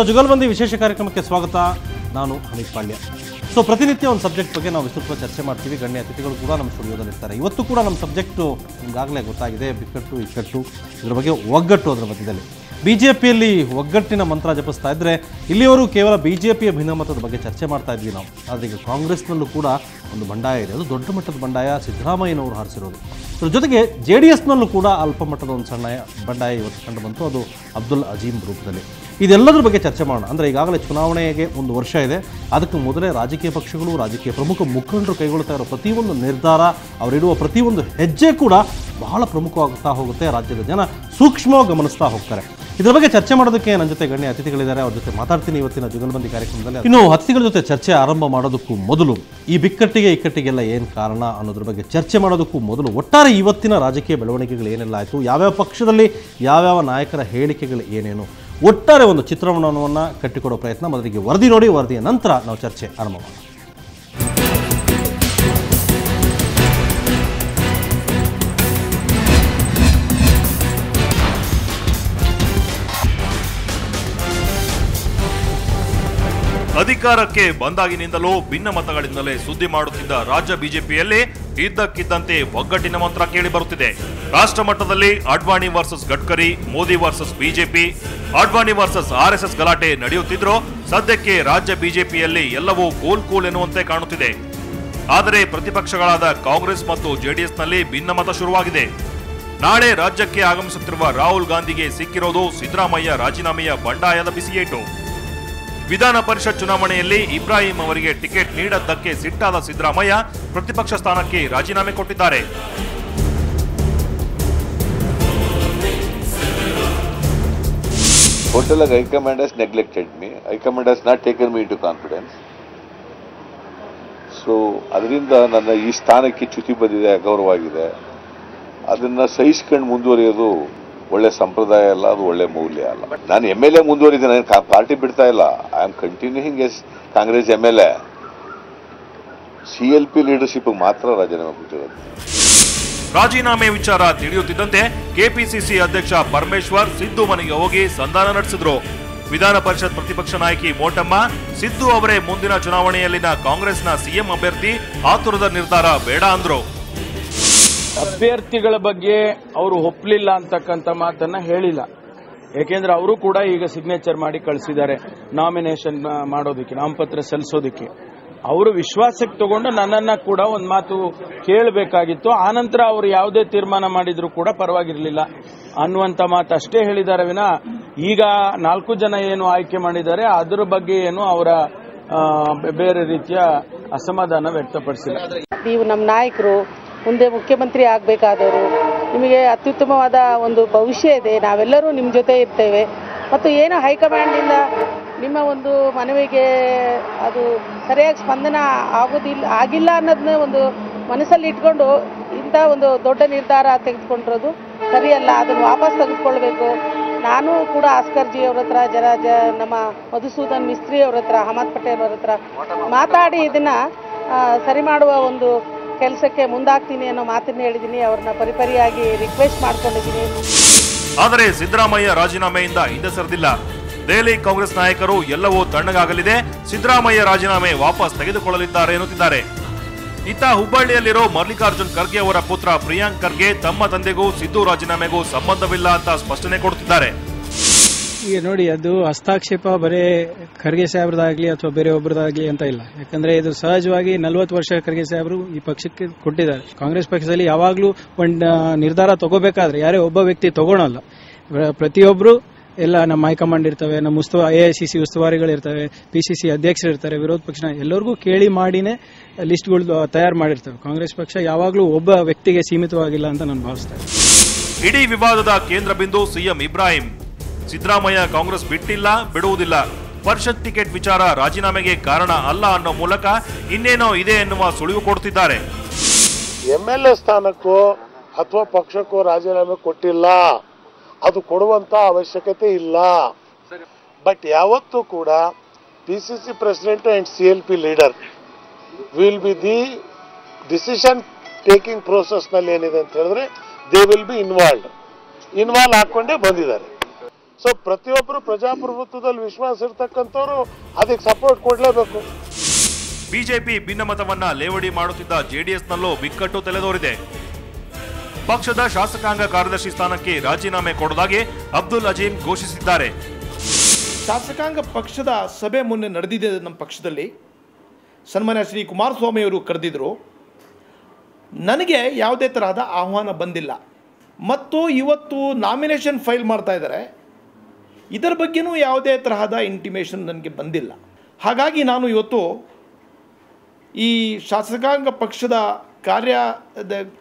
ಜುಗಲ್ಬಂದಿ ವಿಶೇಷ ಕಾರ್ಯಕ್ರಮಕ್ಕೆ ಸ್ವಾಗತ. ನಾನು ಹನೀಫ್ ಪಾಳ್ಯ. ಪ್ರತಿನಿತ್ಯ ಒಂದು ಸಬ್ಜೆಕ್ಟ್ ಬಗ್ಗೆ ನಾವು ವಿಸ್ತೃತವಾಗಿ ಚರ್ಚೆ ಮಾಡ್ತೀವಿ. ಗಣ್ಯ ಅತಿಥಿಗಳು ಕೂಡ ನಮ್ಮ ಸ್ಟುಡಿಯೋದಲ್ಲಿರ್ತಾರೆ. ಇವತ್ತು ಕೂಡ ನಮ್ಮ ಸಬ್ಜೆಕ್ಟು ನಿಮಗಾಗಲೇ ಗೊತ್ತಾಗಿದೆ, ಬಿಕ್ಕಟ್ಟು ಇಕ್ಕಟ್ಟು, ಇದರ ಬಗ್ಗೆ ಒಗ್ಗಟ್ಟು. ಅದರ ಮಧ್ಯದಲ್ಲಿ BJPಯಲ್ಲಿ ಒಗ್ಗಟ್ಟಿನ ಮಂತ್ರ ಜಪಿಸ್ತಾ ಇದ್ದರೆ ಇಲ್ಲಿಯವರು ಕೇವಲ BJPಯ ಭಿನ್ನಮತದ ಬಗ್ಗೆ ಚರ್ಚೆ ಮಾಡ್ತಾ ಇದ್ವಿ ನಾವು. ಆದರೆ ಈಗ ಕಾಂಗ್ರೆಸ್ನಲ್ಲೂ ಕೂಡ ಒಂದು ಬಂಡಾಯ ಇದೆ. ಅದು ದೊಡ್ಡ ಮಟ್ಟದ ಬಂಡಾಯ, ಸಿದ್ದರಾಮಯ್ಯನವರು ಹಾರಿಸಿರೋದು. ಅದ್ರ ಜೊತೆಗೆ JDSನಲ್ಲೂ ಕೂಡ ಅಲ್ಪ ಮಟ್ಟದ ಒಂದು ಸಣ್ಣ ಬಂಡಾಯ ಇವತ್ತು ಕಂಡು ಬಂತು, ಅದು ಅಬ್ದುಲ್ ಅಜೀಮ್ ರೂಪದಲ್ಲಿ. ಇದೆಲ್ಲದರ ಬಗ್ಗೆ ಚರ್ಚೆ ಮಾಡೋಣ. ಅಂದರೆ ಈಗಾಗಲೇ ಚುನಾವಣೆಗೆ ಒಂದು ವರ್ಷ ಇದೆ. ಅದಕ್ಕೆ ಮೊದಲೇ ರಾಜಕೀಯ ಪಕ್ಷಗಳು, ರಾಜಕೀಯ ಪ್ರಮುಖ ಮುಖಂಡರು ಕೈಗೊಳ್ತಾ ಇರೋ ಪ್ರತಿಯೊಂದು ನಿರ್ಧಾರ, ಅವರಿಡುವ ಪ್ರತಿಯೊಂದು ಹೆಜ್ಜೆ ಕೂಡ ಬಹಳ ಪ್ರಮುಖವಾಗ್ತಾ ಹೋಗುತ್ತೆ. ರಾಜ್ಯದ ಜನ ಸೂಕ್ಷ್ಮವಾಗಿ ಗಮನಿಸ್ತಾ ಹೋಗ್ತಾರೆ. ಇದರ ಬಗ್ಗೆ ಚರ್ಚೆ ಮಾಡೋದಕ್ಕೆ ನನ್ನ ಜೊತೆ ಗಣ್ಯ ಅತಿಥಿಗಳಿದ್ದಾರೆ. ಅವ್ರ ಜೊತೆ ಮಾತಾಡ್ತೀನಿ ಇವತ್ತಿನ ಜುಗಲ್ಬಂದಿ ಕಾರ್ಯಕ್ರಮದಲ್ಲಿ. ಇನ್ನು ಅತಿಥಿಗಳ ಜೊತೆ ಚರ್ಚೆ ಆರಂಭ ಮಾಡೋದಕ್ಕೂ ಮೊದಲು ಈ ಬಿಕ್ಕಟ್ಟಿಗೆ ಇಕ್ಕಟ್ಟಿಗೆಲ್ಲ ಏನು ಕಾರಣ ಅನ್ನೋದ್ರ ಬಗ್ಗೆ ಚರ್ಚೆ ಮಾಡೋದಕ್ಕೂ ಮೊದಲು ಒಟ್ಟಾರೆ ಇವತ್ತಿನ ರಾಜಕೀಯ ಬೆಳವಣಿಗೆಗಳು ಏನೆಲ್ಲ ಆಯಿತು, ಯಾವ್ಯಾವ ಪಕ್ಷದಲ್ಲಿ ಯಾವ್ಯಾವ ನಾಯಕರ ಹೇಳಿಕೆಗಳು ಏನೇನು, ಒಟ್ಟಾರೆ ಒಂದು ಚಿತ್ರಣವನ್ನು ಕಟ್ಟಿಕೊಡೋ ಪ್ರಯತ್ನ. ಮೊದಲಿಗೆ ವರದಿ ನೋಡಿ, ವರದಿಯ ನಂತರ ನಾವು ಚರ್ಚೆ ಆರಂಭ ಮಾಡೋಣ. ಅಧಿಕಾರಕ್ಕೆ ಬಂದಾಗಿನಿಂದಲೂ ಭಿನ್ನ ಮತಗಳಿಂದಲೇ ಸುದ್ದಿ ಮಾಡುತ್ತಿದ್ದ ರಾಜ್ಯ ಬಿಜೆಪಿಯಲ್ಲಿ ಇದ್ದಕ್ಕಿದ್ದಂತೆ ಒಗ್ಗಟ್ಟಿನ ಮಂತ್ರ ಕೇಳಿ ಬರುತ್ತಿದೆ. ರಾಷ್ಟ್ರ ಮಟ್ಟದಲ್ಲಿ Advani versus Gadkari, Modi versus BJP, Advani versus RSS ಗಲಾಟೆ ನಡೆಯುತ್ತಿದ್ರೂ ಸದ್ಯಕ್ಕೆ ರಾಜ್ಯ ಬಿಜೆಪಿಯಲ್ಲಿ ಎಲ್ಲವೂ ಕೂಲ್ ಎನ್ನುವಂತೆ ಕಾಣುತ್ತಿದೆ. ಆದರೆ ಪ್ರತಿಪಕ್ಷಗಳಾದ ಕಾಂಗ್ರೆಸ್ ಮತ್ತು JDSನಲ್ಲಿ ಭಿನ್ನಮತ ಶುರುವಾಗಿದೆ. ನಾಳೆ ರಾಜ್ಯಕ್ಕೆ ಆಗಮಿಸುತ್ತಿರುವ ರಾಹುಲ್ ಗಾಂಧಿಗೆ ಸಿಕ್ಕಿರೋದು ಸಿದ್ದರಾಮಯ್ಯ ರಾಜೀನಾಮೆಯ ಬಂಡಾಯದ ಬಿಸಿಯೇಟು. ವಿಧಾನ ಪರಿಷತ್ ಚುನಾವಣೆಯಲ್ಲಿ ಇಬ್ರಾಹಿಂ ಅವರಿಗೆ ಟಿಕೆಟ್ ನೀಡದ್ದಕ್ಕೆ ಸಿಟ್ಟಾದ ಸಿದ್ದರಾಮಯ್ಯ ಪ್ರತಿಪಕ್ಷ ಸ್ಥಾನಕ್ಕೆ ರಾಜೀನಾಮೆ ಕೊಟ್ಟಿದ್ದಾರೆ. Total High Command has neglected me. High Command has not taken me into confidence. So, ಅದರಿಂದ ನನ್ನ ಈ ಸ್ಥಾನಕ್ಕೆ ಚ್ಯುತಿ ಬಂದಿದೆ, ಅಗೌರವವಾಗಿದೆ. ಅದನ್ನ ಸಹಿಸಿಕೊಂಡು ಮುಂದುವರಿಯೋದು ಒಳ್ಳೆ ಸಂಪ್ರದಾಯ ಅಲ್ಲ, ಅದು ಒಳ್ಳೆ ಮೌಲ್ಯ ಅಲ್ಲ. ನಾನು MLA ಮುಂದುವರಿದ್ದೇನೆ, ಪಾರ್ಟಿ ಬಿಡ್ತಾ ಇಲ್ಲ. I am continuing as Congress MLA. CLP leadership ಮಾತ್ರ ರಾಜೀನಾಮೆ ಕೊಟ್ಟಿರೋದು. ರಾಜೀನಾಮೆ ವಿಚಾರ ತಿಳಿಯುತ್ತಿದ್ದಂತೆ KPCC ಅಧ್ಯಕ್ಷ ಪರಮೇಶ್ವರ್ ಸಿದ್ದು ಮನೆಗೆ ಹೋಗಿ ಸಂಧಾನ ನಡೆಸಿದ್ರು. ವಿಧಾನ ಪರಿಷತ್ ಪ್ರತಿಪಕ್ಷ ನಾಯಕಿ ಮೋಟಮ್ಮ, ಸಿದ್ದು ಅವರೇ ಮುಂದಿನ ಚುನಾವಣೆಯಲ್ಲಿನ ಕಾಂಗ್ರೆಸ್ನ CM ಅಭ್ಯರ್ಥಿ, ಆತುರದ ನಿರ್ಧಾರ ಬೇಡ ಅಂದ್ರು. ಅಭ್ಯರ್ಥಿಗಳ ಬಗ್ಗೆ ಅವರು ಒಪ್ಪಲಿಲ್ಲ ಅಂತಕ್ಕಂಥ ಮಾತನ್ನ ಹೇಳಿಲ್ಲ. ಯಾಕೆಂದ್ರೆ ಅವರು ಕೂಡ ಈಗ ಸಿಗ್ನೇಚರ್ ಮಾಡಿ ಕಳಿಸಿದ್ದಾರೆ ನಾಮಿನೇಷನ್ ಮಾಡೋದಕ್ಕೆ, ನಾಮಪತ್ರ ಸಲ್ಲಿಸೋದಕ್ಕೆ. ಅವರು ವಿಶ್ವಾಸಕ್ಕೆ ತಗೊಂಡು ನನ್ನನ್ನ ಕೂಡ ಒಂದು ಮಾತು ಕೇಳಬೇಕಾಗಿತ್ತು. ಆನಂತರ ಅವರು ಯಾವುದೇ ತೀರ್ಮಾನ ಮಾಡಿದ್ರು ಕೂಡ ಪರವಾಗಿರಲಿಲ್ಲ ಅನ್ನುವಂಥ ಮಾತು ಅಷ್ಟೇ ಹೇಳಿದ್ದಾರೆ ವಿನ ಈಗ 4 ಜನ ಏನು ಆಯ್ಕೆ ಮಾಡಿದ್ದಾರೆ ಅದರ ಬಗ್ಗೆ ಏನು ಅವರ ಬೇರೆ ರೀತಿಯ ಅಸಮಾಧಾನ ವ್ಯಕ್ತಪಡಿಸಿಲ್ಲ. ನೀವು ನಮ್ಮ ನಾಯಕರು, ಮುಂದೆ ಮುಖ್ಯಮಂತ್ರಿ ಆಗಬೇಕಾದವರು, ನಿಮಗೆ ಅತ್ಯುತ್ತಮವಾದ ಒಂದು ಭವಿಷ್ಯ ಇದೆ, ನಾವೆಲ್ಲರೂ ನಿಮ್ಮ ಜೊತೆ ಇರ್ತೇವೆ. ಮತ್ತು ಏನು ಹೈಕಮಾಂಡಿಂದ ನಿಮ್ಮ ಒಂದು ಮನವಿಗೆ ಅದು ಸರಿಯಾಗಿ ಸ್ಪಂದನ ಆಗಿಲ್ಲ ಅನ್ನೋದನ್ನ ಒಂದು ಮನಸ್ಸಲ್ಲಿ ಇಟ್ಕೊಂಡು ಇಂಥ ಒಂದು ದೊಡ್ಡ ನಿರ್ಧಾರ ತೆಗೆದುಕೊಂಡಿರೋದು ಸರಿಯಲ್ಲ. ಅದನ್ನು ವಾಪಸ್ ತೆಗೆದುಕೊಳ್ಬೇಕು. ನಾನು ಕೂಡ ಆಸ್ಕರ್ಜಿ ಅವ್ರ ಹತ್ರ, ನಮ್ಮ ಮಧುಸೂದನ್ ಮಿಸ್ತ್ರಿ ಅವ್ರ ಹತ್ರ, ಅಹಮದ್ ಪಟೇಲ್ ಅವ್ರ ಹತ್ರ ಮಾತಾಡಿ ಇದನ್ನ ಸರಿ ಮಾಡುವ ಒಂದು ಕೆಲಸಕ್ಕೆ ಮುಂದಾಗ್ತೀನಿ ಅನ್ನೋ ಮಾತನ್ನ ಹೇಳಿದ್ದೀನಿ. ಅವ್ರನ್ನ ಪರಿಪರಿಯಾಗಿ ರಿಕ್ವೆಸ್ಟ್ ಮಾಡ್ಕೊಂಡಿದ್ದೀನಿ. ಆದರೆ ಸಿದ್ದರಾಮಯ್ಯ ರಾಜೀನಾಮೆಯಿಂದ ಹಿಂದೆ ಸರಿದಿಲ್ಲ. ದೆಹಲಿ ಕಾಂಗ್ರೆಸ್ ನಾಯಕರು ಎಲ್ಲವೂ ತಣ್ಣಗಾಗಲಿದೆ, ಸಿದ್ದರಾಮಯ್ಯ ರಾಜೀನಾಮೆ ವಾಪಸ್ ತೆಗೆದುಕೊಳ್ಳಲಿದ್ದಾರೆ ಎನ್ನುತ್ತಿದ್ದಾರೆ. ಇತ್ತ ಹುಬ್ಬಳ್ಳಿಯಲ್ಲಿರೋ ಮಲ್ಲಿಕಾರ್ಜುನ್ ಖರ್ಗೆ ಅವರ ಪುತ್ರ ಪ್ರಿಯಾಂಕ್ ಖರ್ಗೆ ತಮ್ಮ ತಂದೆಗೂ ಸಿದ್ದು ರಾಜೀನಾಮೆಗೂ ಸಂಬಂಧವಿಲ್ಲ ಅಂತ ಸ್ಪಷ್ಟನೆ ಕೊಡುತ್ತಿದ್ದಾರೆ. ಈಗ ನೋಡಿ, ಅದು ಹಸ್ತಕ್ಷೇಪ ಬರೇ ಖರ್ಗೆ ಸಾಹೇಬ್ರದಾಗ್ಲಿ ಅಥವಾ ಬೇರೆ ಒಬ್ಬರದಾಗ್ಲಿ ಅಂತ ಇಲ್ಲ. ಯಾಕಂದ್ರೆ ಇದು ಸಹಜವಾಗಿ 40 ವರ್ಷ ಖರ್ಗೆ ಸಾಹೇಬರು ಈ ಪಕ್ಷಕ್ಕೆ ಕೊಟ್ಟಿದ್ದಾರೆ. ಕಾಂಗ್ರೆಸ್ ಪಕ್ಷದಲ್ಲಿ ಯಾವಾಗ್ಲೂ ಒಂದು ನಿರ್ಧಾರ ತಗೋಬೇಕಾದ್ರೆ ಯಾರೇ ಒಬ್ಬ ವ್ಯಕ್ತಿ ತಗೊಳಲ್ಲ. ಪ್ರತಿಯೊಬ್ರು ಎಲ್ಲ ನಮ್ಮ ಹೈಕಮಾಂಡ್ ಇರ್ತವೆ, ನಮ್ಮ AICC ಉಸ್ತುವಾರಿಗಳಿರ್ತವೆ, PCC ಅಧ್ಯಕ್ಷರು ಇರ್ತಾರೆ, ವಿರೋಧ ಪಕ್ಷ ಎಲ್ಲರಿಗೂ ಕೇಳಿ ಮಾಡಿನೇ ಲಿಸ್ಟ್ಗಳು ತಯಾರು ಮಾಡಿರ್ತವೆ. ಕಾಂಗ್ರೆಸ್ ಪಕ್ಷ ಯಾವಾಗ್ಲೂ ಒಬ್ಬ ವ್ಯಕ್ತಿಗೆ ಸೀಮಿತವಾಗಿಲ್ಲ ಅಂತ ನಾನು ಭಾವಿಸ್ತೇನೆ. ಇಡೀ ವಿವಾದದ ಕೇಂದ್ರ ಬಿಂದು CM ಇಬ್ರಾಹಿಂ. ಸಿದ್ದರಾಮಯ್ಯ ಕಾಂಗ್ರೆಸ್ ಬಿಟ್ಟಿಲ್ಲ, ಬಿಡುವುದಿಲ್ಲ. ಪರಿಷತ್ ಟಿಕೆಟ್ ವಿಚಾರ ರಾಜೀನಾಮೆಗೆ ಕಾರಣ ಅಲ್ಲ ಅನ್ನೋ ಮೂಲಕ ಇನ್ನೇನೋ ಇದೆ ಎನ್ನುವ ಸುಳಿವು ಕೊಡುತ್ತಿದ್ದಾರೆ. MLA ಸ್ಥಾನಕ್ಕೋ ಅಥವಾ ಪಕ್ಷಕ್ಕೋ ರಾಜೀನಾಮೆ ಕೊಟ್ಟಿಲ್ಲ, ಅದು ಕೊಡುವಂತ ಅವಶ್ಯಕತೆ ಇಲ್ಲ. ಬಟ್ ಯಾವತ್ತೂ ಕೂಡ PCC president and CLP leader will be the decision taking process ನಲ್ಲಿ ಏನಿದೆ ಅಂತ ಹೇಳಿದ್ರೆ ದೇ ವಿಲ್ ಬಿ ಇನ್ವಾಲ್ವ್ ಹಾಕೊಂಡೇ ಬಂದಿದ್ದಾರೆ. ಸೊ ಪ್ರತಿಯೊಬ್ಬರು ಪ್ರಜಾಪ್ರಭುತ್ವದಲ್ಲಿ ವಿಶ್ವಾಸ ಇರ್ತಕ್ಕಂಥವ್ರು ಅದಕ್ಕೆ ಸಪೋರ್ಟ್ ಕೊಡಲೇಬೇಕು. ಬಿಜೆಪಿ ಭಿನ್ನಮತವನ್ನ ಲೇವಡಿ ಮಾಡುತ್ತಿದ್ದ ಜೆಡಿಎಸ್ನಲ್ಲೂ ಬಿಕ್ಕಟ್ಟು ತಲೆದೋರಿದೆ. ಪಕ್ಷದ ಶಾಸಕಾಂಗ ಕಾರ್ಯದರ್ಶಿ ಸ್ಥಾನಕ್ಕೆ ರಾಜೀನಾಮೆ ಕೊಡುವುದಾಗಿ ಅಬ್ದುಲ್ ಅಜೀಂ ಘೋಷಿಸಿದ್ದಾರೆ. ಶಾಸಕಾಂಗ ಪಕ್ಷದ ಸಭೆ ಮೊನ್ನೆ ನಡೆದಿದೆ ನಮ್ಮ ಪಕ್ಷದಲ್ಲಿ. ಸನ್ಮಾನ್ಯ ಶ್ರೀ ಕುಮಾರಸ್ವಾಮಿ ಅವರು ಕರೆದಿದ್ದರು. ನನಗೆ ಯಾವುದೇ ತರಹದ ಆಹ್ವಾನ ಬಂದಿಲ್ಲ ಮತ್ತು ಇವತ್ತು ನಾಮಿನೇಷನ್ ಫೈಲ್ ಮಾಡ್ತಾ ಇದ್ದಾರೆ. ಇದರ ಬಗ್ಗೆನೂ ಯಾವುದೇ ತರಹದ ಇಂಟಿಮೇಷನ್ ನನಗೆ ಬಂದಿಲ್ಲ. ಹಾಗಾಗಿ ನಾನು ಇವತ್ತು ಈ ಶಾಸಕಾಂಗ ಪಕ್ಷದ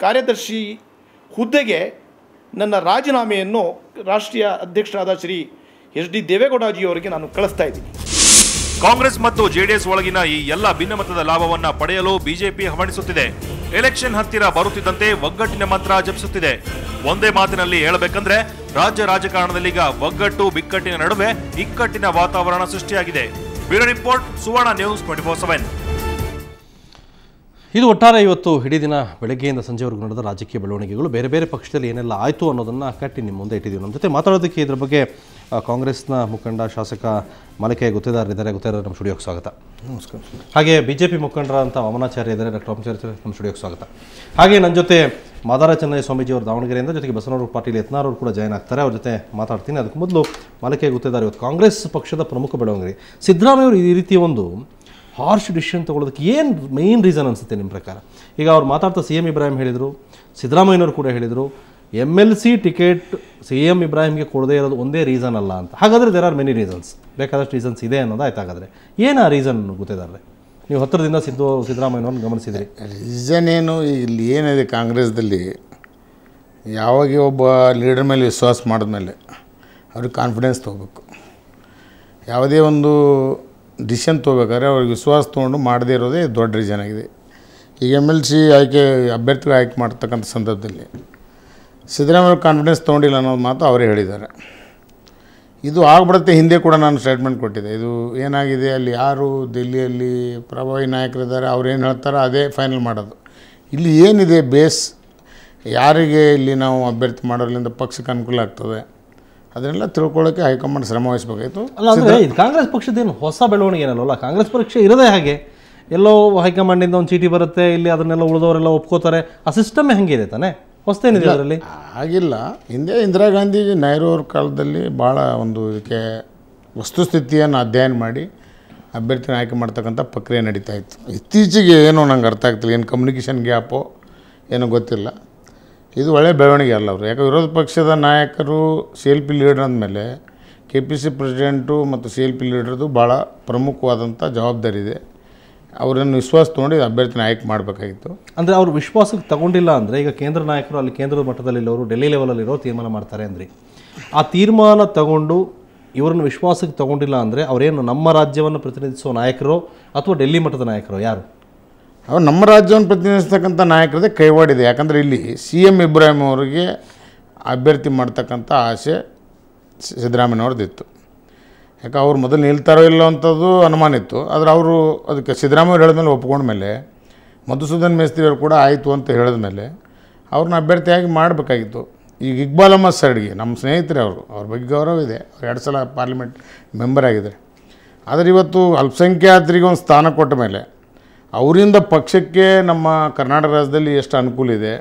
ಕಾರ್ಯದರ್ಶಿ ಹುದ್ದೆಗೆ ನನ್ನ ರಾಜೀನಾಮೆಯನ್ನು ರಾಷ್ಟ್ರೀಯ ಅಧ್ಯಕ್ಷರಾದ ಶ್ರೀ HD ದೇವೇಗೌಡಜಿಯವರಿಗೆ ನಾನು ಕಳಿಸ್ತಾ ಇದ್ದೀನಿ. ಕಾಂಗ್ರೆಸ್ ಮತ್ತು ಜೆಡಿಎಸ್ ಒಳಗಿನ ಈ ಎಲ್ಲ ಭಿನ್ನಮತದ ಲಾಭವನ್ನ ಪಡೆಯಲು ಬಿಜೆಪಿ ಹವಣಿಸುತ್ತಿದೆ. ಎಲೆಕ್ಷನ್ ಹತ್ತಿರ ಬರುತ್ತಿದ್ದಂತೆ ಒಗ್ಗಟ್ಟಿನ ಮಂತ್ರ ಜಪಿಸುತ್ತಿದೆ. ಒಂದೇ ಮಾತಿನಲ್ಲಿ ಹೇಳಬೇಕಂದ್ರೆ ರಾಜ್ಯ ರಾಜಕಾರಣದಲ್ಲೀಗ ಒಗ್ಗಟ್ಟು ಬಿಕ್ಕಟ್ಟಿನ ನಡುವೆ ಇಕ್ಕಟ್ಟಿನ ವಾತಾವರಣ ಸೃಷ್ಟಿಯಾಗಿದೆ. ಬ್ಯೂರೋ ರಿಪೋರ್ಟ್, ಸುವರ್ಣ ನ್ಯೂಸ್ 24/7. ಇದು ಒಟ್ಟಾರೆ ಇವತ್ತು ಇಡೀ ದಿನ ಬೆಳಗ್ಗೆಯಿಂದ ಸಂಜೆವರೆಗೂ ನಡೆದ ರಾಜಕೀಯ ಬೆಳವಣಿಗೆಗಳು, ಬೇರೆ ಬೇರೆ ಪಕ್ಷದಲ್ಲಿ ಏನೆಲ್ಲ ಆಯಿತು ಅನ್ನೋದನ್ನು ಕಟ್ಟಿ ನಿಮ್ಮ ಮುಂದೆ ಇಟ್ಟಿದ್ದೀವಿ. ನಮ್ಮ ಜೊತೆ ಮಾತಾಡೋದಕ್ಕೆ ಇದರ ಬಗ್ಗೆ ಕಾಂಗ್ರೆಸ್ನ ಮುಖಂಡ ಶಾಸಕ ಮಲಕೆ ಗುತ್ತೇದಾರರಿದ್ದಾರೆ. ಗುತ್ತೇದಾರ್, ನಮ್ಮ ಸ್ಟುಡಿಯೋಕ್ಕೆ ಸ್ವಾಗತ. ನಮಸ್ಕಾರ. ಹಾಗೆ ಬಿಜೆಪಿ ಮುಖಂಡರಂತ ವಾಮನಾಚಾರ್ಯ ಇದ್ದಾರೆ, ಡಾಕ್ಟರ್ ವಾಮನಾಚಾರ್ಯ, ನಮ್ಮ ಸ್ಟುಡಿಯೋಕ್ಕೆ ಸ್ವಾಗತ. ಹಾಗೆ ನನ್ನ ಜೊತೆ ಮಾದಾರ ಚೆನ್ನಯ್ಯ ಸ್ವಾಮೀಜಿ ಅವರು ದಾವಣಗೆರೆಯಿಂದ, ಜೊತೆಗೆ ಬಸವನಗೌಡ ಪಾಟೀಲ್ ಯತ್ನಾಳ್ ಅವರು ಕೂಡ ಜಾಯ್ನ್ ಆಗ್ತಾರೆ. ಅವ್ರ ಜೊತೆ ಮಾತಾಡ್ತೀನಿ. ಅದಕ್ಕೆ ಮೊದಲು ಮಲಕೆ ಗುತ್ತೇದಾರ್, ಇವತ್ತು ಕಾಂಗ್ರೆಸ್ ಪಕ್ಷದ ಪ್ರಮುಖ ಬೆಳವಣಿಗೆ ಸಿದ್ದರಾಮಯ್ಯ ಅವರು ಈ ರೀತಿ ಒಂದು ಹಾರ್ಶ್ ಡಿಸಿಷನ್ ತೊಗೊಳೋದಕ್ಕೆ ಏನು ಮೇನ್ ರೀಸನ್ ಅನಿಸುತ್ತೆ ನಿಮ್ಮ ಪ್ರಕಾರ? ಈಗ ಅವ್ರು ಮಾತಾಡ್ತಾ CM ಇಬ್ರಾಹಿಂ ಹೇಳಿದರು, ಸಿದ್ದರಾಮಯ್ಯನವರು ಕೂಡ ಹೇಳಿದರು MLC ಟಿಕೆಟ್ CM ಇಬ್ರಾಹಿಂಗೆ ಕೊಡದೇ ಇರೋದು ಒಂದೇ ರೀಸನ್ ಅಲ್ಲ ಅಂತ. ಹಾಗಾದರೆ ದೇರ್ ಆರ್ ಮೆನಿ ರೀಸನ್ಸ್, ಬೇಕಾದಷ್ಟು ರೀಸನ್ಸ್ ಇದೆ ಅನ್ನೋದು ಆಯ್ತು. ಹಾಗಾದರೆ ಏನು ಆ ರೀಸನ್ ಗೊತ್ತಿದ್ದಾರೆ? ನೀವು ಹತ್ತಿರದಿಂದ ಸಿದ್ದರಾಮಯ್ಯನವ್ರನ್ನ ಗಮನಿಸಿದ್ರಿ. ರೀಸನ್ ಏನು, ಇಲ್ಲಿ ಏನಿದೆ ಕಾಂಗ್ರೆಸ್ದಲ್ಲಿ, ಯಾವಾಗ ಒಬ್ಬ ಲೀಡರ್ ಮೇಲೆ ವಿಶ್ವಾಸ ಮಾಡಿದ್ಮೇಲೆ ಅವ್ರಿಗೆ ಕಾನ್ಫಿಡೆನ್ಸ್ ತೊಗೋಬೇಕು. ಯಾವುದೇ ಒಂದು ಡಿಸಿಷನ್ ತೊಗೋಬೇಕಾದ್ರೆ ಅವ್ರಿಗೆ ವಿಶ್ವಾಸ ತೊಗೊಂಡು ಮಾಡದೇ ಇರೋದೇ ದೊಡ್ಡ ರೀಸನ್ ಆಗಿದೆ. ಈಗ MLC ಅಭ್ಯರ್ಥಿಗಳು ಆಯ್ಕೆ ಮಾಡ್ತಕ್ಕಂಥ ಸಂದರ್ಭದಲ್ಲಿ ಸಿದ್ದರಾಮಯ್ಯ ಕಾನ್ಫಿಡೆನ್ಸ್ ತೊಗೊಂಡಿಲ್ಲ ಅನ್ನೋದು ಮಾತು ಅವರೇ ಹೇಳಿದ್ದಾರೆ. ಇದು ಆಗ್ಬಿಡುತ್ತೆ. ಹಿಂದೆ ಕೂಡ ನಾನು ಸ್ಟೇಟ್ಮೆಂಟ್ ಕೊಟ್ಟಿದ್ದೆ. ಇದು ಏನಾಗಿದೆ, ಅಲ್ಲಿ ಯಾರು ದಿಲ್ಲಿಯಲ್ಲಿ ಪ್ರಭಾವಿ ನಾಯಕರಿದ್ದಾರೆ, ಅವ್ರು ಏನು ಹೇಳ್ತಾರೋ ಅದೇ ಫೈನಲ್ ಮಾಡೋದು. ಇಲ್ಲಿ ಏನಿದೆ ಬೇಸ್, ಯಾರಿಗೆ ಇಲ್ಲಿ ನಾವು ಅಭ್ಯರ್ಥಿ ಮಾಡೋದ್ರಿಂದ ಪಕ್ಷಕ್ಕೆ ಅನುಕೂಲ ಆಗ್ತದೆ, ಅದನ್ನೆಲ್ಲ ತಿಳ್ಕೊಳ್ಳೋಕ್ಕೆ ಹೈಕಮಾಂಡ್ ಶ್ರಮ ವಹಿಸಬೇಕಾಯಿತು. ಅಲ್ಲ, ಅಂದರೆ ಇದು ಕಾಂಗ್ರೆಸ್ ಪಕ್ಷದೇನು ಹೊಸ ಬೆಳವಣಿಗೆ ಏನಲ್ಲ. ಕಾಂಗ್ರೆಸ್ ಪಕ್ಷ ಇರೋದೇ ಹಾಗೆ, ಎಲ್ಲೋ ಹೈಕಮಾಂಡಿಂದ ಒಂದು ಚೀಟಿ ಬರುತ್ತೆ, ಇಲ್ಲಿ ಅದನ್ನೆಲ್ಲ ಉಳಿದವರೆಲ್ಲ ಒಪ್ಕೋತಾರೆ. ಆ ಸಿಸ್ಟಮೇ ಹಂಗಿದೆ ತಾನೆ, ಹೊಸತೇನಿದೆ ಅದರಲ್ಲಿ? ಆಗಿಲ್ಲ. ಹಿಂದೆ ಇಂದಿರಾ ಗಾಂಧಿ, ನೆಹರು ಅವ್ರ ಕಾಲದಲ್ಲಿ ಭಾಳ ಒಂದು ಇದಕ್ಕೆ ವಸ್ತುಸ್ಥಿತಿಯನ್ನು ಅಧ್ಯಯನ ಮಾಡಿ ಅಭ್ಯರ್ಥಿನ ಆಯ್ಕೆ ಮಾಡ್ತಕ್ಕಂಥ ಪ್ರಕ್ರಿಯೆ ನಡೀತಾ ಇತ್ತು. ಇತ್ತೀಚೆಗೆ ಏನೋ ನಂಗೆ ಅರ್ಥ ಆಗ್ತಿಲ್ಲ, ಏನು ಕಮ್ಯುನಿಕೇಷನ್ ಗ್ಯಾಪೋ ಏನೋ ಗೊತ್ತಿಲ್ಲ. ಇದು ಒಳ್ಳೆಯ ಬೆಳವಣಿಗೆ ಅಲ್ಲ ಅವರು. ಯಾಕೆ ವಿರೋಧ ಪಕ್ಷದ ನಾಯಕರು CLP ಲೀಡರ್ ಅಂದಮೇಲೆ KPC ಪ್ರೆಸಿಡೆಂಟು ಮತ್ತು CLP ಲೀಡರ್ದು ಭಾಳ ಪ್ರಮುಖವಾದಂಥ ಜವಾಬ್ದಾರಿ ಇದೆ. ಅವರನ್ನು ವಿಶ್ವಾಸ ತೊಗೊಂಡು ಅಭ್ಯರ್ಥಿನ ಆಯ್ಕೆ ಮಾಡಬೇಕಾಗಿತ್ತು. ಅಂದರೆ ಅವರು ವಿಶ್ವಾಸಕ್ಕೆ ತಗೊಂಡಿಲ್ಲ ಅಂದರೆ, ಈಗ ಕೇಂದ್ರ ನಾಯಕರು ಅಲ್ಲಿ ಕೇಂದ್ರದ ಮಟ್ಟದಲ್ಲಿರೋರು, ಡೆಲ್ಲಿ ಲೆವೆಲಲ್ಲಿರೋ ತೀರ್ಮಾನ ಮಾಡ್ತಾರೆ ಅಂದ್ರಿ. ಆ ತೀರ್ಮಾನ ತಗೊಂಡು ಇವರನ್ನು ವಿಶ್ವಾಸಕ್ಕೆ ತಗೊಂಡಿಲ್ಲ ಅಂದರೆ ಅವರೇನು ನಮ್ಮ ರಾಜ್ಯವನ್ನು ಪ್ರತಿನಿಧಿಸುವ ನಾಯಕರು ಅಥವಾ ಡೆಲ್ಲಿ ಮಟ್ಟದ ನಾಯಕರು ಯಾರು? ಅವ್ರು ನಮ್ಮ ರಾಜ್ಯವನ್ನು ಪ್ರತಿನಿಧಿಸ್ತಕ್ಕಂಥ ನಾಯಕರದೇ ಕೈವಾಡಿದೆ. ಯಾಕಂದರೆ ಇಲ್ಲಿ CM ಇಬ್ರಾಹಿಂ ಅವರಿಗೆ ಅಭ್ಯರ್ಥಿ ಮಾಡ್ತಕ್ಕಂಥ ಆಸೆ ಸಿದ್ದರಾಮಯ್ಯವ್ರದ್ದಿತ್ತು. ಯಾಕೆ ಅವ್ರು ಮೊದಲು ನಿಲ್ತಾರೋ ಇಲ್ಲ ಅಂಥದ್ದು ಅನುಮಾನ ಇತ್ತು. ಆದರೆ ಅವರು ಅದಕ್ಕೆ ಸಿದ್ದರಾಮಯ್ಯ ಹೇಳಿದ್ಮೇಲೆ ಒಪ್ಕೊಂಡ್ಮೇಲೆ, ಮಧುಸೂದನ್ ಮೇಸ್ತ್ರಿ ಅವರು ಕೂಡ ಆಯಿತು ಅಂತ ಹೇಳಿದ್ಮೇಲೆ ಅವ್ರನ್ನ ಅಭ್ಯರ್ಥಿಯಾಗಿ ಮಾಡಬೇಕಾಗಿತ್ತು. ಈಗ ಇಕ್ಬಾಲ್ ಅಹಮದ್ ಸರ್ಡ್ಗೆ ನಮ್ಮ ಸ್ನೇಹಿತರೆ, ಅವ್ರ ಬಗ್ಗೆ ಗೌರವ ಇದೆ. ಅವ್ರು 2 ಸಲ ಪಾರ್ಲಿಮೆಂಟ್ ಮೆಂಬರ್ ಆಗಿದ್ದಾರೆ. ಆದರೆ ಇವತ್ತು ಅಲ್ಪಸಂಖ್ಯಾತರಿಗೆ ಒಂದು ಸ್ಥಾನ ಕೊಟ್ಟ ಮೇಲೆ ಅವರಿಂದ ಪಕ್ಷಕ್ಕೆ ನಮ್ಮ ಕರ್ನಾಟಕ ರಾಜ್ಯದಲ್ಲಿ ಎಷ್ಟು ಅನುಕೂಲ ಇದೆ,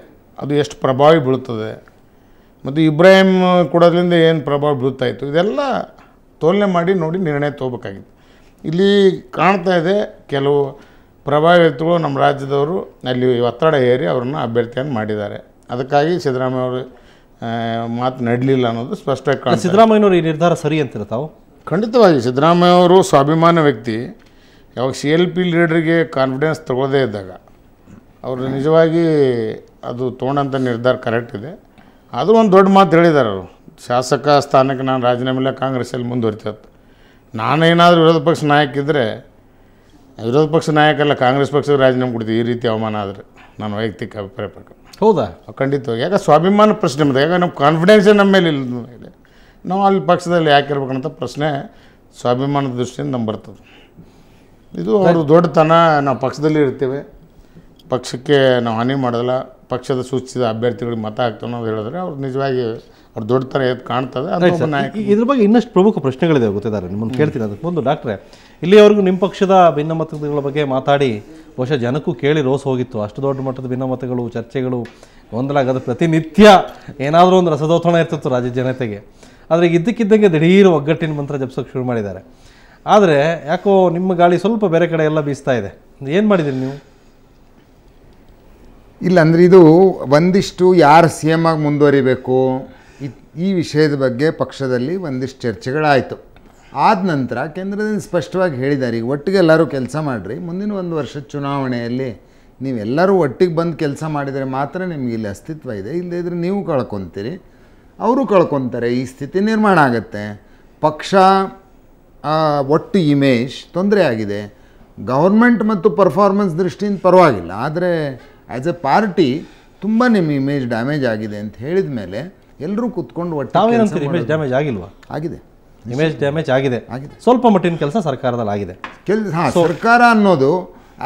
ಅದು ಎಷ್ಟು ಪ್ರಭಾವ ಬೀಳುತ್ತದೆ, ಮತ್ತು ಇಬ್ರಾಹಿಂ ಕೊಡೋದ್ರಿಂದ ಏನು ಪ್ರಭಾವ ಬೀಳ್ತಾಯಿತ್ತು, ಇದೆಲ್ಲ ತೋಲನೆ ಮಾಡಿ ನೋಡಿ ನಿರ್ಣಯ ತೊಗೋಬೇಕಾಗಿತ್ತು. ಇಲ್ಲಿ ಕಾಣ್ತಾ ಇದೆ, ಕೆಲವು ಪ್ರಭಾವಿ ವ್ಯಕ್ತಿಗಳು ನಮ್ಮ ರಾಜ್ಯದವರು ಅಲ್ಲಿ ಒತ್ತಡ ಏರಿ ಅವ್ರನ್ನ ಅಭ್ಯರ್ಥಿಯನ್ನು ಮಾಡಿದ್ದಾರೆ. ಅದಕ್ಕಾಗಿ ಸಿದ್ದರಾಮಯ್ಯ ಅವರು ಮಾತು ನಡಲಿಲ್ಲ ಅನ್ನೋದು ಸ್ಪಷ್ಟವಾಗಿ ಕಾಣ್ತದೆ. ಸಿದ್ದರಾಮಯ್ಯನವರು ಈ ನಿರ್ಧಾರ ಸರಿ ಅಂತೀರ ತಾವು? ಖಂಡಿತವಾಗಿ ಸಿದ್ದರಾಮಯ್ಯ ಅವರು ಸ್ವಾಭಿಮಾನ ವ್ಯಕ್ತಿ. ಯಾವಾಗ CLP ಲೀಡರಿಗೆ ಕಾನ್ಫಿಡೆನ್ಸ್ ತಗೊಳ್ಳದೇ ಇದ್ದಾಗ ಅವರು ನಿಜವಾಗಿ ಅದು ತೊಗೊಂಡಂಥ ನಿರ್ಧಾರ ಕರೆಕ್ಟ್ ಇದೆ. ಅದು ಒಂದು ದೊಡ್ಡ ಮಾತು ಹೇಳಿದ್ದಾರೆ ಅವರು, ಶಾಸಕ ಸ್ಥಾನಕ್ಕೆ ನಾನು ರಾಜೀನಾಮೆ ಇಲ್ಲ, ಕಾಂಗ್ರೆಸ್ಸಲ್ಲಿ ಮುಂದುವರಿತತ್ತು. ನಾನೇನಾದರೂ ವಿರೋಧ ಪಕ್ಷ ನಾಯಕ ಇದ್ದರೆ, ವಿರೋಧ ಪಕ್ಷ ನಾಯಕ ಅಲ್ಲ, ಕಾಂಗ್ರೆಸ್ ಪಕ್ಷಕ್ಕೆ ರಾಜೀನಾಮೆ ಕೊಡ್ತೀವಿ ಈ ರೀತಿ ಅವಮಾನ ಆದರೆ, ನಾನು ವೈಯಕ್ತಿಕ ಅಭಿಪ್ರಾಯ ಪ್ರಕಾರ. ಹೌದಾ? ಖಂಡಿತವಾಗಿ. ಯಾಕೆ ಸ್ವಾಭಿಮಾನ ಪ್ರಶ್ನೆ ಬಂದ, ಯಾಕೆ ನಮ್ಮ ಕಾನ್ಫಿಡೆನ್ಸೇ ನಮ್ಮ ಮೇಲೆ ಇಲ್ಲ, ನಾವು ಅಲ್ಲಿ ಪಕ್ಷದಲ್ಲಿ ಯಾಕಿರ್ಬೇಕಂತ ಪ್ರಶ್ನೆ ಸ್ವಾಭಿಮಾನದ ದೃಷ್ಟಿಯಿಂದ ನಮ್ಗೆ ಬರ್ತದೆ. ಇದು ಅವರು ದೊಡ್ಡತನ. ನಾವು ಪಕ್ಷದಲ್ಲಿ ಇರ್ತೇವೆ, ಪಕ್ಷಕ್ಕೆ ನಾವು ಹಾನಿ ಮಾಡೋದಿಲ್ಲ, ಪಕ್ಷದ ಸೂಚಿಸಿದ ಅಭ್ಯರ್ಥಿಗಳಿಗೆ ಮತ ಹಾಕ್ತಾವೆ ಅನ್ನೋದು ಹೇಳಿದ್ರೆ ಅವ್ರು ನಿಜವಾಗಿ ಅವ್ರು ದೊಡ್ಡ ಥರ ಎದ್ದು ಕಾಣ್ತದೆ. ಅದು ನಾಯಕ. ಇದ್ರ ಬಗ್ಗೆ ಇನ್ನಷ್ಟು ಪ್ರಮುಖ ಪ್ರಶ್ನೆಗಳಿದೆ ಗೊತ್ತಿದ್ದಾರೆ, ನಿಮ್ಮನ್ನು ಕೇಳ್ತೀನಿ. ಅದಕ್ಕೆ ಮುಂದೆ ಡಾಕ್ಟ್ರೆ, ಇಲ್ಲಿಯವರೆಗೂ ನಿಮ್ಮ ಪಕ್ಷದ ಭಿನ್ನಮತಗಳ ಬಗ್ಗೆ ಮಾತಾಡಿ ಬಹುಶಃ ಜನಕ್ಕೂ ಕೇಳಿ ರೋಸ್ ಹೋಗಿತ್ತು. ಅಷ್ಟು ದೊಡ್ಡ ಮಟ್ಟದ ಭಿನ್ನಮತಗಳು, ಚರ್ಚೆಗಳು, ಗೊಂದಲ ಆಗೋದು ಪ್ರತಿನಿತ್ಯ ಏನಾದರೂ ಒಂದು ರಸದೌತಣ ಇರ್ತಿತ್ತು ರಾಜ್ಯ ಜನತೆಗೆ. ಆದರೆ ಇದ್ದಕ್ಕಿದ್ದಂಗೆ ದಿಢೀರ್ ಒಗ್ಗಟ್ಟಿನ ಮಂತ್ರ ಜಪಿಸೋಕೆ ಶುರು ಮಾಡಿದ್ದಾರೆ. ಆದರೆ ಯಾಕೋ ನಿಮ್ಮ ಗಾಳಿ ಸ್ವಲ್ಪ ಬೇರೆ ಕಡೆ ಎಲ್ಲ ಬೀಸ್ತಾ ಇದೆ. ಏನು ಮಾಡಿದ್ದೀರಿ ನೀವು? ಇಲ್ಲ ಅಂದರೆ ಇದು ಒಂದಿಷ್ಟು ಯಾರು ಸಿ ಎಮ್ ಆಗಿ ಮುಂದುವರಿಬೇಕು ಈ ವಿಷಯದ ಬಗ್ಗೆ ಪಕ್ಷದಲ್ಲಿ ಒಂದಿಷ್ಟು ಚರ್ಚೆಗಳಾಯಿತು. ಆದ ನಂತರ ಕೇಂದ್ರದಿಂದ ಸ್ಪಷ್ಟವಾಗಿ ಹೇಳಿದ್ದಾರೆ, ಈಗ ಒಟ್ಟಿಗೆ ಎಲ್ಲರೂ ಕೆಲಸ ಮಾಡಿರಿ, ಮುಂದಿನ 1 ವರ್ಷದ ಚುನಾವಣೆಯಲ್ಲಿ ನೀವೆಲ್ಲರೂ ಒಟ್ಟಿಗೆ ಬಂದು ಕೆಲಸ ಮಾಡಿದರೆ ಮಾತ್ರ ನಿಮಗೆ ಇಲ್ಲಿ ಅಸ್ತಿತ್ವ ಇದೆ, ಇಲ್ಲದಿದ್ದರೆ ನೀವು ಕಳ್ಕೊತೀರಿ, ಅವರು ಕಳ್ಕೊತಾರೆ, ಈ ಸ್ಥಿತಿ ನಿರ್ಮಾಣ ಆಗುತ್ತೆ. ಪಕ್ಷ ಒಟ್ಟು ಇಮೇಜ್ ತೊಂದರೆ ಆಗಿದೆ. ಗೌರ್ಮೆಂಟ್ ಮತ್ತು ಪರ್ಫಾರ್ಮೆನ್ಸ್ ದೃಷ್ಟಿಯಿಂದ ಪರವಾಗಿಲ್ಲ, ಆದರೆ ಆ್ಯಸ್ ಎ ಪಾರ್ಟಿ ತುಂಬ ನಿಮ್ಮ ಇಮೇಜ್ ಡ್ಯಾಮೇಜ್ ಆಗಿದೆ ಅಂತ ಹೇಳಿದ ಮೇಲೆ ಎಲ್ಲರೂ ಕೂತ್ಕೊಂಡು ಒಟ್ಟು ಇಮೇಜ್ ಡ್ಯಾಮೇಜ್ ಆಗಿಲ್ವಾ? ಆಗಿದೆ, ಇಮೇಜ್ ಡ್ಯಾಮೇಜ್ ಆಗಿದೆ. ಸ್ವಲ್ಪ ಮಟ್ಟಿನ ಕೆಲಸ ಸರ್ಕಾರದಲ್ಲಿ ಆಗಿದೆ. ಸರ್ಕಾರ ಅನ್ನೋದು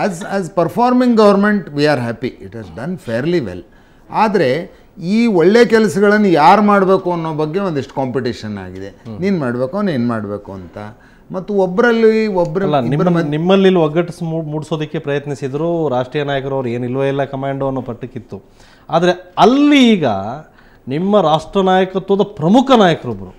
as performing government we are happy, it has done fairly well. ಆದರೆ ಈ ಒಳ್ಳೆ ಕೆಲಸಗಳನ್ನು ಯಾರು ಮಾಡಬೇಕು ಅನ್ನೋ ಬಗ್ಗೆ ಒಂದಿಷ್ಟು ಕಾಂಪಿಟೇಷನ್ ಆಗಿದೆ. ನೀನು ಮಾಡಬೇಕು, ನೀನು ಮಾಡಬೇಕು ಅಂತ. ಮತ್ತು ನಿಮ್ಮಲ್ಲಿ ಒಗ್ಗಟ್ಟು ಮೂಡಿಸೋದಕ್ಕೆ ಪ್ರಯತ್ನಿಸಿದ್ರು ರಾಷ್ಟ್ರೀಯ ನಾಯಕರು. ಅವ್ರು ಏನಿಲ್ವೋ ಇಲ್ಲ ಕಮಾಂಡೋ ಅನ್ನೋ ಪಟ್ಟಕ್ಕಿತ್ತು. ಆದರೆ ಅಲ್ಲಿ ಈಗ ನಿಮ್ಮ ರಾಷ್ಟ್ರ ನಾಯಕತ್ವದ ಪ್ರಮುಖ ನಾಯಕರೊಬ್ಬರು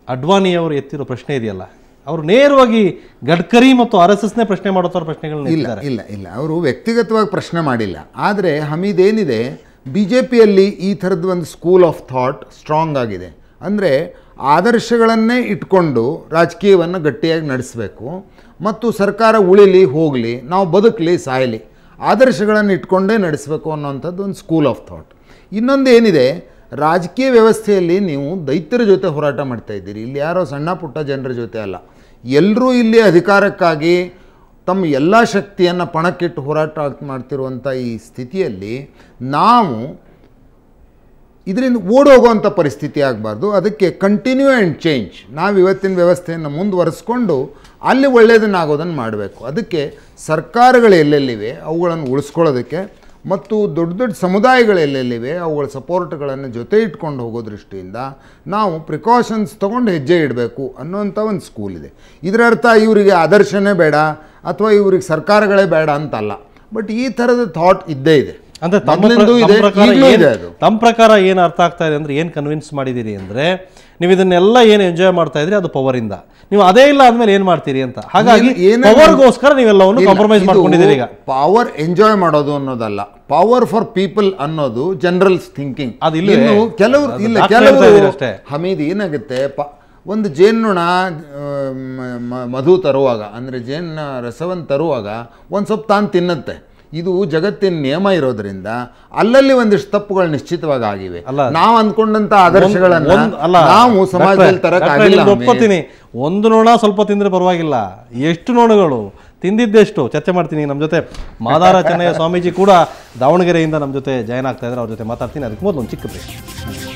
ಅಡ್ವಾಣಿಯವರು ಎತ್ತಿರೋ ಪ್ರಶ್ನೆ ಇದೆಯಲ್ಲ, ಅವರು ನೇರವಾಗಿ ಗಡ್ಕರಿ ಮತ್ತು RSSನೇ ಪ್ರಶ್ನೆ ಮಾಡೋ ಥರ ಪ್ರಶ್ನೆಗಳನ್ನ ಇಲ್ಲ ಅವರು ವ್ಯಕ್ತಿಗತವಾಗಿ ಪ್ರಶ್ನೆ ಮಾಡಿಲ್ಲ. ಆದರೆ ಹಮೀದ್ ಏನಿದೆ, BJPಯಲ್ಲಿ ಈ ಥರದ್ದು ಒಂದು ಸ್ಕೂಲ್ ಆಫ್ ಥಾಟ್ ಸ್ಟ್ರಾಂಗ್ ಆಗಿದೆ. ಅಂದರೆ ಆದರ್ಶಗಳನ್ನೇ ಇಟ್ಕೊಂಡು ರಾಜಕೀಯವನ್ನು ಗಟ್ಟಿಯಾಗಿ ನಡೆಸಬೇಕು ಮತ್ತು ಸರ್ಕಾರ ಉಳಿಲಿ ಹೋಗಲಿ, ನಾವು ಬದುಕಲಿ ಸಾಯಲಿ, ಆದರ್ಶಗಳನ್ನು ಇಟ್ಕೊಂಡೇ ನಡೆಸಬೇಕು ಅನ್ನೋವಂಥದ್ದು ಒಂದು ಸ್ಕೂಲ್ ಆಫ್ ಥಾಟ್. ಇನ್ನೊಂದು ಏನಿದೆ, ರಾಜಕೀಯ ವ್ಯವಸ್ಥೆಯಲ್ಲಿ ನೀವು ದೈತ್ಯರ ಜೊತೆ ಹೋರಾಟ ಮಾಡ್ತಾ ಇದ್ದೀರಿ. ಇಲ್ಲಿ ಯಾರೋ ಸಣ್ಣ ಪುಟ್ಟ ಜನರ ಜೊತೆ ಅಲ್ಲ, ಎಲ್ಲರೂ ಇಲ್ಲಿ ಅಧಿಕಾರಕ್ಕಾಗಿ ತಮ್ಮ ಎಲ್ಲ ಶಕ್ತಿಯನ್ನು ಪಣಕ್ಕಿಟ್ಟು ಹೋರಾಟ ಮಾಡ್ತಿರುವಂಥ ಈ ಸ್ಥಿತಿಯಲ್ಲಿ ನಾವು ಇದರಿಂದ ಓಡೋಗುವಂಥ ಪರಿಸ್ಥಿತಿ ಆಗಬಾರ್ದು. ಅದಕ್ಕೆ ಕಂಟಿನ್ಯೂ ಆ್ಯಂಡ್ ಚೇಂಜ್, ನಾವು ಇವತ್ತಿನ ವ್ಯವಸ್ಥೆಯನ್ನು ಮುಂದುವರಿಸ್ಕೊಂಡು ಅಲ್ಲಿ ಒಳ್ಳೆಯದನ್ನಾಗೋದನ್ನು ಮಾಡಬೇಕು. ಅದಕ್ಕೆ ಸರ್ಕಾರಗಳು ಎಲ್ಲೆಲ್ಲಿವೆ ಅವುಗಳನ್ನು ಉಳಿಸ್ಕೊಳ್ಳೋದಕ್ಕೆ ಮತ್ತು ದೊಡ್ಡ ದೊಡ್ಡ ಸಮುದಾಯಗಳು ಎಲ್ಲೆಲ್ಲಿವೆ ಅವುಗಳ ಸಪೋರ್ಟ್ಗಳನ್ನು ಜೊತೆ ಇಟ್ಕೊಂಡು ಹೋಗೋ ದೃಷ್ಟಿಯಿಂದ ನಾವು ಪ್ರಿಕಾಷನ್ಸ್ ತೊಗೊಂಡು ಹೆಜ್ಜೆ ಇಡಬೇಕು ಅನ್ನೋಂಥ ಒಂದು ಸ್ಕೂಲ್ ಇದೆ. ಇದರ ಅರ್ಥ ಇವರಿಗೆ ಆದರ್ಶನೇ ಬೇಡ ಅಥವಾ ಇವ್ರಿಗೆ ಸರ್ಕಾರಗಳೇ ಬೇಡ ಅಂತಲ್ಲ, ಬಟ್ ಈ ಥರದ ಥಾಟ್ ಇದ್ದೇ ಇದೆ. ಅಂದರೆ ತಮ್ಮ ಪ್ರಕಾರ ಏನು ಅರ್ಥ ಆಗ್ತಾ ಇದೆ ಅಂದರೆ, ಏನು ಕನ್ವಿನ್ಸ್ ಮಾಡಿದ್ದೀರಿ ಅಂದರೆ, ನೀವು ಇದನ್ನೆಲ್ಲ ಏನು ಎಂಜಾಯ್ ಮಾಡ್ತಾ ಇದ್ರಿ ಅದು ಪವರಿಂದ, ನೀವು ಅದೇ ಇಲ್ಲ ಆದ್ಮೇಲೆ ಏನು ಮಾಡ್ತೀರಿ ಅಂತ. ಹಾಗಾಗಿ ಪವರ್ಗೋಸ್ಕರ ನೀವೆಲ್ಲವನ್ನು ಕಾಂಪ್ರಮೈಸ್ ಮಾಡ್ಕೊಂಡಿದ್ದೀರಿ. ಈಗ ಪವರ್ ಎಂಜಾಯ್ ಮಾಡೋದು ಅನ್ನೋದಲ್ಲ, ಪವರ್ ಫಾರ್ ಪೀಪಲ್ ಅನ್ನೋದು ಜನರಲ್ ಥಿಂಕಿಂಗ್. ಕೆಲವರು ಹಮೀದ್ ಏನಾಗುತ್ತೆ, ಒಂದು ಜೇನುಣ ಮಧು ತರುವಾಗ ಅಂದರೆ ಜೇನಿನ ರಸವನ್ನು ತರುವಾಗ ಒಂದು ಸ್ವಲ್ಪ ತಾನು ತಿನ್ನುತ್ತೆ. ಇದು ಜಗತ್ತಿನ ನಿಯಮ ಇರೋದ್ರಿಂದ ಅಲ್ಲಲ್ಲಿ ಒಂದಿಷ್ಟು ತಪ್ಪುಗಳು ನಿಶ್ಚಿತವಾಗಿ ಆಗಿವೆ. ನಾವು ಅಂದ್ಕೊಂಡಂತ ಆದರ್ಶಗಳನ್ನ ನಾವು ಸಮಾಜದಲ್ಲಿ ತರಕಾಗಿಲ್ಲ. ಒಪ್ಕೋತೀನಿ, ಒಂದು ನೋಣ ಸ್ವಲ್ಪ ತಿಂದ್ರೆ ಪರವಾಗಿಲ್ಲ, ಎಷ್ಟು ನೋಣಗಳು ತಿಂದಿದ್ದೆಷ್ಟು ಚರ್ಚೆ ಮಾಡ್ತೀನಿ. ನಮ್ಮ ಜೊತೆ ಮಾದಾರ ಚೆನ್ನಯ್ಯ ಸ್ವಾಮೀಜಿ ಕೂಡ ದಾವಣಗೆರೆಯಿಂದ ನಮ್ಮ ಜೊತೆ ಜಾಯ್ನ್ ಆಗ್ತಾ ಇದ್ದಾರೆ, ಅವ್ರ ಜೊತೆ ಮಾತಾಡ್ತೀನಿ. ಅದಕ್ಕೆ ಮೊದಲು ಒಂದು ಚಿಕ್ಕ ಪ್ರಶ್ನೆ.